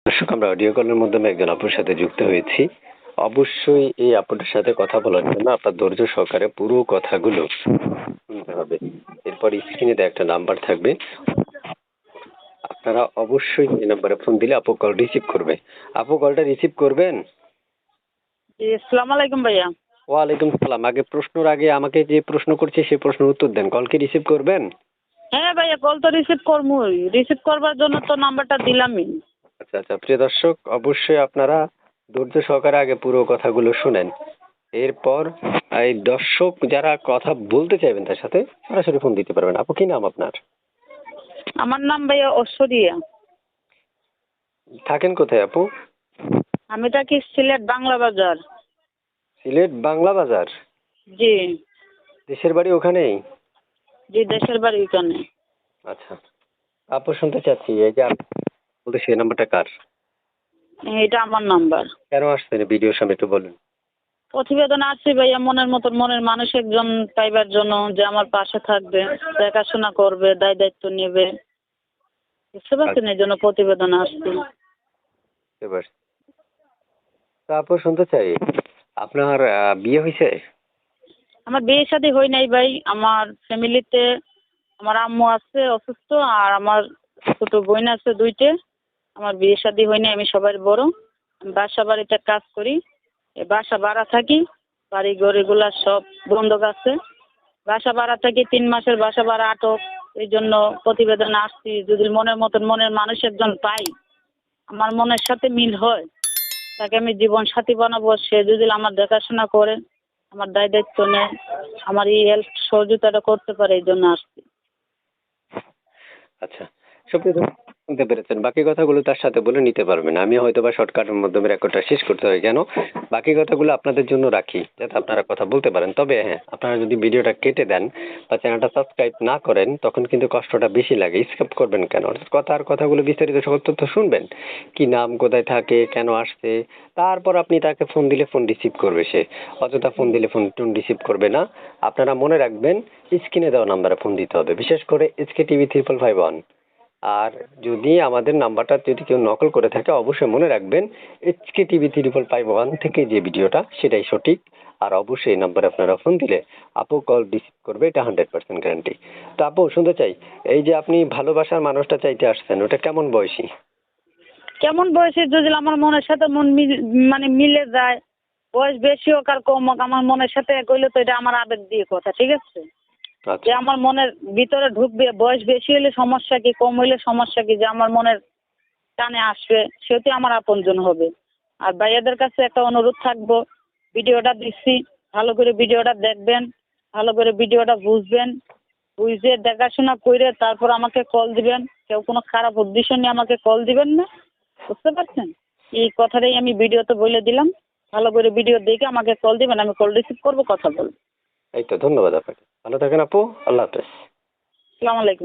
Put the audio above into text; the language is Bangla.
দর্শক, আমরা অডিও কলের মাধ্যমে একজন আপুর সাথে যুক্ত হয়েছি। অবশ্যই এই আপুটার সাথে কথা বলার জন্য আপনার ধৈর্য সহকারে পুরো কথাগুলো শুনতে হবে। এরপর স্ক্রিনে একটা নাম্বার থাকবে, আপনারা অবশ্যই এই নাম্বারে ফোন দিলে আপু কল রিসিভ করবে। আপু কলটা রিসিভ করবেন? জি, আসসালামু আলাইকুম ভাইয়া। ওয়ালাইকুম সালাম। প্রশ্নের আগে আমাকে যে প্রশ্ন করছে সেই প্রশ্নের উত্তর দেন। কল কি রিসিভ করবেন? হ্যাঁ ভাইয়া, কল তো রিসিভ করবই। রিসিভ করবার জন্য তো নাম্বারটা দিলামই। আচ্ছা আচ্ছা, প্রিয় দর্শক, অবশ্যই আপনারা ধৈর্য সহকারে আগে পুরো কথাগুলো শুনেন। এরপর এই দর্শক যারা কথা বলতে চাইবেন তার সাথে সরাসরি ফোন দিতে পারবেন। আপু, কি নাম আপনার? আমার নাম ভাইয়া ঐশ্বরিয়া। থাকেন কোথায় আপু? আমি থাকি সিলেট বাংলা বাজার। সিলেট বাংলা বাজার? জি। দেশের বাড়ি ওখানেই? জি, দেশের বাড়ি এখানে। আচ্ছা আপু, শুনতে চাচ্ছি এই যে আপনি বলতে সেই নাম্বারটা কার? এটা আমার নাম্বার। কেন আসছেন ভিডিওর সামনে একটু বলুন। প্রতিবেদন আসছি ভাইয়া, মনের মতন মনের মানুষ একজন পাইবার জন্য, যে আমার পাশে থাকবে, দেখাশোনা করবে, দায় দায়িত্ব নেবে। বুঝতে পারছেন, এই জন্য প্রতিবেদন আসছি। এবার তা আপু, শুনতে চাই আপনার বিয়ে হয়েছে? আমার বিয়ে শাদী হয় নাই ভাই। আমার ফ্যামিলিতে আমার আম্মু আছে অসুস্থ, আর আমার ছোট বোন আছে দুইটে। আমার বিয়ে শাদী হয় নাই, আমি সবার বড়। আমি বাসা বাড়িতে কাজ করি, এই বাসা ভাড়া থাকি। বাড়ি ঘরগুলা সব বন্ধক আছে। বাসা ভাড়া থাকি, 3 মাসের বাসা ভাড়া আটক। এই জন্য প্রতিবেদন আসছি, যদি মনের মতন মনের মানুষ একজন পাই, আমার মনের সাথে মিল হয়, তাকে আমি জীবন সাথী বানাবো। সে যদি আমার দেখাশোনা করে, আমার দায় দায়িত্ব নেয়, আমার এই হেল্প সহযোগিতাটা করতে পারে, এই জন্য আসছি। আচ্ছা, সুপ্রিয় দর্শক, শুনতে পেরেছেন। বাকি কথাগুলো তার সাথে বলে নিতে পারবেন। আমি হয়তো বা শর্টকাটের মাধ্যমে রেকর্ডটা শেষ করতে হয় কেন, বাকি কথাগুলো আপনাদের জন্য রাখি যাতে আপনারা কথা বলতে পারেন। তবে হ্যাঁ, আপনারা যদি ভিডিওটা কেটে দেন বা চ্যানেলটা সাবস্ক্রাইব না করেন তখন কিন্তু কষ্টটা বেশি লাগে। স্কিপ করবেন কেন? অর্থাৎ কথাগুলো বিস্তারিত সকল তথ্য শুনবেন। কি নাম, কোথায় থাকে, কেন আসছে, তারপর আপনি তাকে ফোন দিলে ফোন রিসিভ করবে সে। অযথা ফোন দিলে ফোন রিসিভ করবে না। আপনারা মনে রাখবেন, স্ক্রিনে দেওয়া নাম্বারে ফোন দিতে হবে, বিশেষ করে SK TV 555 আর যদি আমাদের নাম্বারটা যদি কেউ নকল করে থাকে অবশ্যই মনে রাখবেন, SK TV 555 থেকে যে ভিডিওটা সেটাই সঠিক। আর অবশ্যই এই নাম্বারে আপনারা ফোন দিলে আপু কল রিসিভ করবে, এটা 100% গ্যারান্টি। তো আপু, শুনতে চাই এই যে আপনি ভালোবাসার মানুষটা চাইতে আসছেন, ওটা কেমন বয়সী? কেমন বয়সে যদি আমার মনের সাথে মানে মিলে যায়, বয়স বেশি হোক আর কম হোক, আমার মনের সাথে এক হইলে তো এটা আমার আবেগ দিয়ে কথা, ঠিক আছে? যে আচ্ছা আমার মনের ভিতরে ঢুকবে, বয়স বেশি হলে সমস্যা কি, কম হইলে সমস্যা কি, যে আমার মনের টানে আসবে, সেটি আমার আপনজন হবে। আর ভাইয়াদের কাছে একটা অনুরোধ থাকবো, ভিডিওটা দিচ্ছি, ভালো করে ভিডিওটা দেখবেন, ভালো করে ভিডিওটা বুঝবেন, বুঝে দেখাশোনা করে তারপর আমাকে কল দিবেন। কেউ কোনো খারাপ উদ্দেশ্য নিয়ে আমাকে কল দিবেন না। বুঝতে পারছেন? এই কথাটাই আমি ভিডিওতে বলে দিলাম। ভালো করে ভিডিও দেখে আমাকে কল দিবেন, আমি কল রিসিভ করবো, কথা বলবো। এই তো, ধন্যবাদ আপনাকে। ভালো থাকেন আপু, আল্লাহ হাফেজ। আসসালামু আলাইকুম।